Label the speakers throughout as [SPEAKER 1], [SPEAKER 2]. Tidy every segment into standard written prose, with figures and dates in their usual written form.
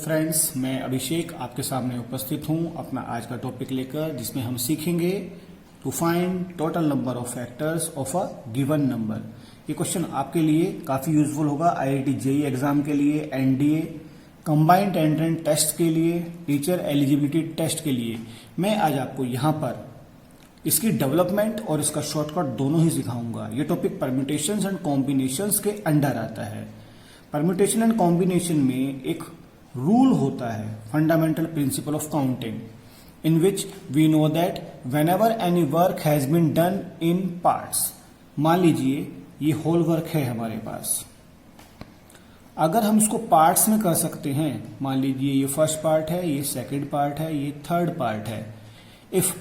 [SPEAKER 1] Friends, मैं अभिषेक आपके सामने उपस्थित हूं अपना आज का टॉपिक लेकर, जिसमें हम सीखेंगे to find total number of factors of a given number. ये क्वेश्चन आपके लिए काफी यूजफुल होगा आईआईटी जेईई एग्जाम के लिए, एनडीए, कंबाइंड एंट्रेंस टेस्ट के लिए, टीचर एलिजिबिलिटी टेस्ट के लिए। मैं आज आपको यहाँ पर इसकी डेवलपमेंट और इसका शॉर्टकट दोनों ही सिखाऊंगा। ये टॉपिक परम्यूटेशंस एंड कॉम्बिनेशंस के अंडर आता है। परम्यूटेशन एंड कॉम्बिनेशन में एक रूल होता है, fundamental principle of counting, in which we know that whenever any work has been done in parts. मान लीजिए ये होल वर्क है हमारे पास, अगर हम इसको पार्ट्स में कर सकते हैं, मान लीजिए ये फर्स्ट पार्ट है, ये सेकंड पार्ट है, ये थर्ड पार्ट है। If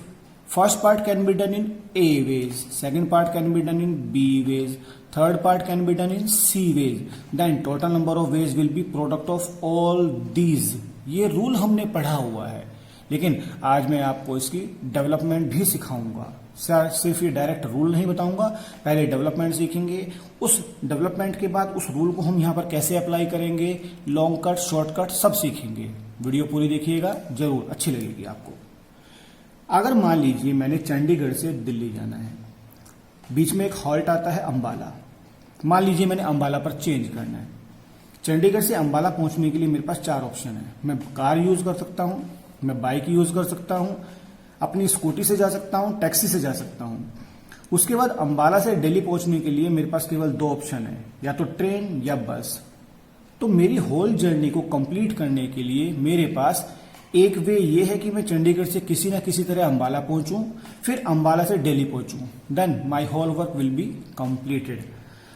[SPEAKER 1] first part can be done in A ways, second part can be done in B ways, third part can be done in C ways, then total number of ways will be product of all these। ये rule हमने पढ़ा हुआ है, लेकिन आज मैं आपको इसकी डेवलपमेंट भी सिखाऊंगा। सिर्फ ये डायरेक्ट रूल नहीं बताऊंगा, पहले डेवलपमेंट सीखेंगे, उस डेवलपमेंट के बाद उस रूल को हम यहाँ पर कैसे अप्लाई करेंगे, लॉन्ग कट, शॉर्टकट सब सीखेंगे। वीडियो पूरी देखिएगा, जरूर अच्छी लगेगी आपको। अगर मान लीजिए मैंने चंडीगढ़ से दिल्ली जाना है, बीच में एक हॉल्ट आता है अंबाला। मान लीजिए मैंने अंबाला पर चेंज करना है। चंडीगढ़ से अंबाला पहुंचने के लिए मेरे पास चार ऑप्शन है। मैं कार यूज कर सकता हूं, मैं बाइक यूज कर सकता हूं, अपनी स्कूटी से जा सकता हूं, टैक्सी से जा सकता हूं। उसके बाद अंबाला से दिल्ली पहुंचने के लिए मेरे पास केवल दो ऑप्शन है, या तो ट्रेन या बस। तो मेरी होल जर्नी को कंप्लीट करने के लिए मेरे पास एक वे ये है कि मैं चंडीगढ़ से किसी ना किसी तरह अंबाला पहुंचूं, फिर अंबाला से दिल्ली पहुंचूं, then my whole work will be completed.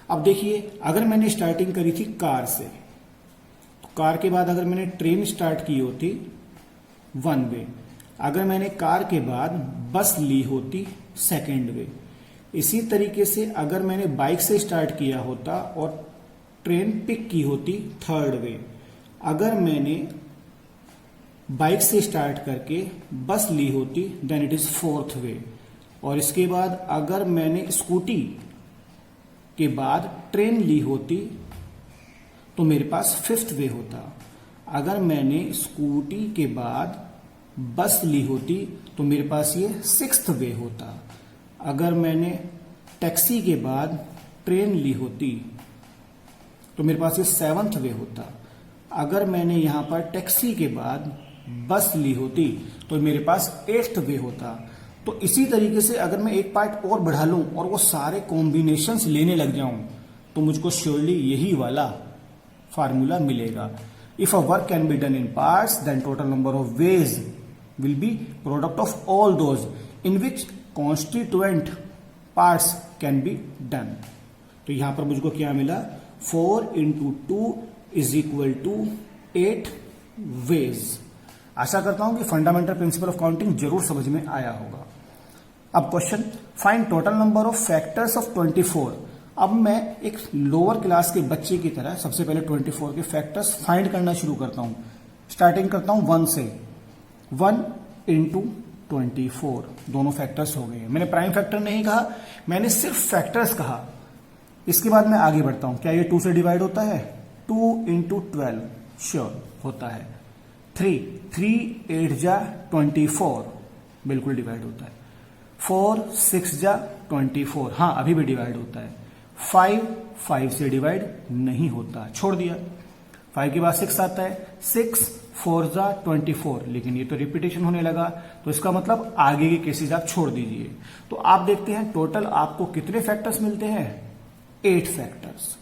[SPEAKER 1] अब देखिए, अगर मैंने स्टार्टिंग करी थी कार से, तो कार के बाद अगर मैंने ट्रेन स्टार्ट की होती वन वे, अगर मैंने कार के बाद बस ली होती सेकेंड वे। इसी तरीके से अगर मैंने बाइक से स्टार्ट किया होता और ट्रेन पिक की होती थर्ड वे, अगर मैंने बाइक से स्टार्ट करके बस ली होती then it is fourth way, और इसके बाद अगर मैंने स्कूटी के बाद ट्रेन ली होती तो मेरे पास फिफ्थ वे होता। अगर मैंने स्कूटी के बाद बस ली होती तो मेरे पास ये सिक्स्थ वे होता। अगर मैंने टैक्सी के बाद ट्रेन ली होती तो मेरे पास ये सेवंथ वे होता। अगर मैंने यहां पर टैक्सी के बाद बस ली होती तो मेरे पास एट्थ वे होता। तो इसी तरीके से अगर मैं एक पार्ट और बढ़ा लूं और वो सारे कॉम्बिनेशंस लेने लग जाऊं तो मुझको श्योरली यही वाला फार्मूला मिलेगा। If a work can be done in parts then total number of ways will be product of all those in which constituent parts can be done. तो यहां पर मुझको क्या मिला, 4 into 2 is equal to 8 ways. आशा करता हूं कि फंडामेंटल प्रिंसिपल ऑफ काउंटिंग जरूर समझ में आया होगा। अब question, find total number of factors of 24। अब मैं एक लोअर क्लास के बच्चे की तरह सबसे पहले 24 के फैक्टर्स फाइंड करना शुरू करता हूं। स्टार्टिंग करता हूं 1 से। 1 into 24 दोनों फैक्टर्स हो गए। मैंने प्राइम फैक्टर नहीं कहा, मैंने सिर्फ फैक्टर्स कहा। इसके बाद मैं आगे बढ़ता हूं। क्या ये 2 से डिवाइड होता है? 2 into 12 श्योर होता है। 3 8 जा 24 बिल्कुल डिवाइड होता है। 4 6 जा 24 हाँ अभी भी डिवाइड होता है। 5 से डिवाइड नहीं होता, छोड़ दिया। 5 के बाद 6 आता है। 6 4 जा 24, लेकिन ये तो रिपीटेशन होने लगा, तो इसका मतलब आगे के केसेस आप छोड़ दीजिए। तो आप देखते हैं टोटल आपको कितने फैक्टर्स मिलते हैं, 8 फैक्टर्स।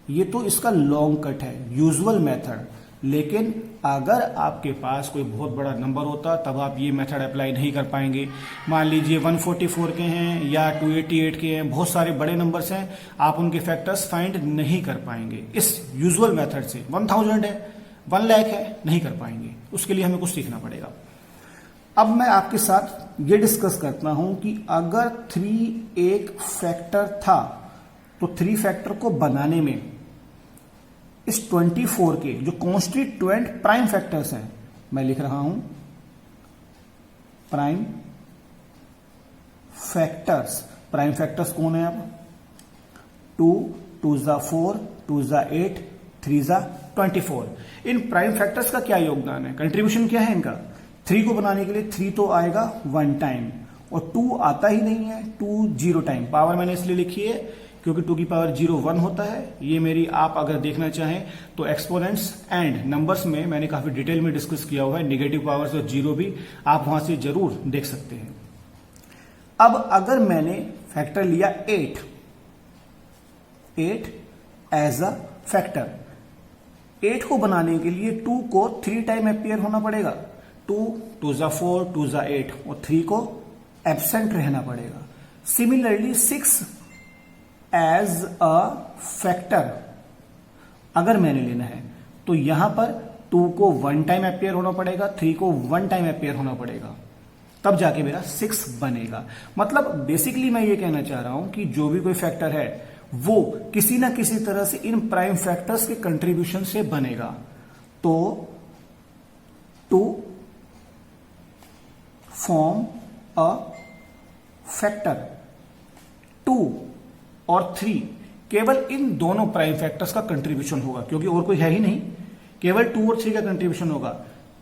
[SPEAKER 1] ये तो इसका लॉन्ग कट है, यूजुअल मेथड। लेकिन अगर आपके पास कोई बहुत बड़ा नंबर होता तब आप ये मेथड अप्लाई नहीं कर पाएंगे। मान लीजिए 144 के हैं या 288 के हैं, बहुत सारे बड़े नंबर्स हैं, आप उनके फैक्टर्स फाइंड नहीं कर पाएंगे इस यूजुअल मेथड से। 1000 है, 1 लाख है, नहीं कर पाएंगे। उसके लिए हमें कुछ सीखना पड़ेगा। अब मैं आपके साथ ये डिस्कस करता हूं कि अगर 3 एक फैक्टर था तो 3 फैक्टर को बनाने में इस 24 के जो कॉन्स्टिट्यूएंट प्राइम फैक्टर्स हैं, मैं लिख रहा हूं प्राइम फैक्टर्स। प्राइम फैक्टर्स कौन है? अब 2 2 जा 4, 2 जा 8, 3 जा 24। इन प्राइम फैक्टर्स का क्या योगदान है, कंट्रीब्यूशन क्या है इनका? 3 को बनाने के लिए 3 तो आएगा 1 टाइम और 2 आता ही नहीं है, 2 0 टाइम। पावर मैंने इसलिए लिखी है क्योंकि 2 की पावर 0 1 होता है। ये मेरी, आप अगर देखना चाहें तो एक्सपोनेंट्स एंड नंबर्स में मैंने काफी डिटेल में डिस्कस किया हुआ है, नेगेटिव पावर्स और जीरो भी आप वहां से जरूर देख सकते हैं। अब अगर मैंने फैक्टर लिया 8 एज अ फैक्टर, 8 को बनाने के लिए 2 को 3 टाइम अपियर होना पड़ेगा। 2 2 जा 4, 2 जा 8 और 3 को एब्सेंट रहना पड़ेगा। सिमिलरली 6 एज अ फैक्टर अगर मैंने लेना है तो यहां पर 2 को 1 टाइम अपियर होना पड़ेगा, 3 को 1 टाइम अपियर होना पड़ेगा, तब जाके मेरा 6 बनेगा। मतलब बेसिकली मैं ये कहना चाह रहा हूं कि जो भी कोई फैक्टर है वो किसी ना किसी तरह से इन प्राइम फैक्टर्स के कंट्रीब्यूशन से बनेगा। तो टू फॉर्म अ फैक्टर 2 और 3 केवल इन दोनों प्राइम फैक्टर्स का कंट्रीब्यूशन होगा, क्योंकि और कोई है ही नहीं, केवल 2 और 3 का कंट्रीब्यूशन होगा।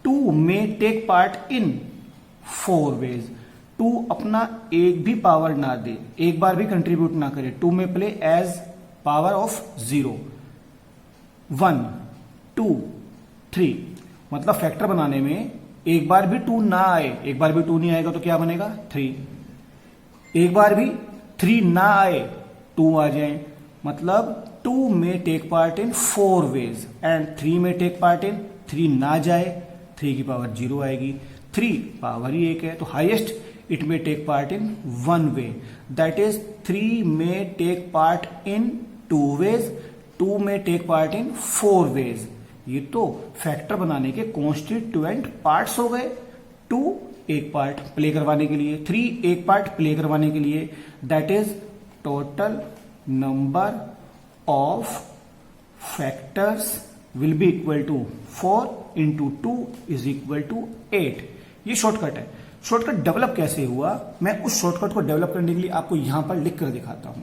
[SPEAKER 1] 2 में टेक पार्ट इन 4 वेज। 2 अपना एक भी पावर ना दे, एक बार भी कंट्रीब्यूट ना करे। 2 में प्ले एज पावर ऑफ 0, 1 2 3। मतलब फैक्टर बनाने में एक बार भी 2 ना आए, एक बार भी 2 नहीं आएगा तो क्या बनेगा 3। एक बार भी 3 ना आए 2 आ जाए, मतलब 2 में take part in 4 ways and 3 में टेक पार्ट इन 3 ना जाए, 3 की पावर 0 आएगी। 3 पावर ही 1 है तो हाईएस्ट इट में take part in 1 way, that is 3 में टेक पार्ट इन 2 वेज, 2 में टेक पार्ट इन 4 वेज। ये तो फैक्टर बनाने के कॉन्स्टिट्यूएंट पार्ट्स हो गए। 2 एक पार्ट प्ले करवाने के लिए, 3 एक पार्ट प्ले करवाने के लिए, that is total number of factors will be equal to 4 into 2 is equal to 8। ये शॉर्टकट है। शॉर्टकट डेवलप कैसे हुआ, मैं उस शॉर्टकट को डेवलप करने के लिए आपको यहां पर लिख कर दिखाता हूं।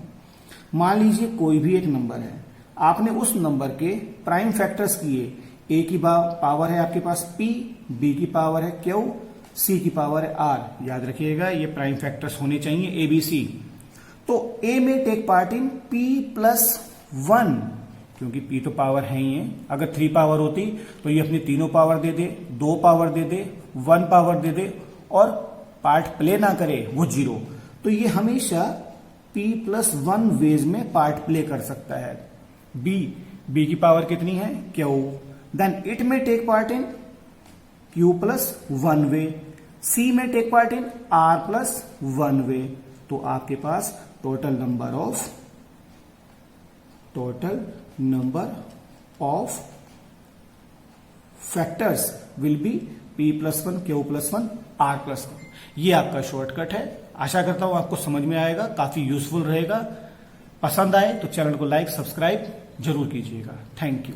[SPEAKER 1] मान लीजिए कोई भी एक नंबर है, आपने उस नंबर के प्राइम फैक्टर्स किए। ए की पावर है आपके पास P, B की पावर है Q, C की पावर है R। याद रखिएगा ये प्राइम फैक्टर्स होने चाहिए ABC। तो A में take part in P plus 1, क्योंकि P तो पावर है ही है। अगर 3 पावर होती तो ये अपनी तीनों पावर दे दे, 2 पावर दे दे, 1 पावर दे दे और पार्ट प्ले ना करे वो 0। तो ये हमेशा P प्लस 1 वेज में पार्ट प्ले कर सकता है। B की पावर कितनी है Q, देन इट में take part in Q plus 1 way, C में take part in R plus 1 way. तो आपके पास total number of factors will be P plus 1, Q plus 1, R plus 1। ये आपका शॉर्टकट है। आशा करता हूं आपको समझ में आएगा, काफी यूजफुल रहेगा। पसंद आए तो चैनल को लाइक सब्सक्राइब जरूर कीजिएगा। Thank you.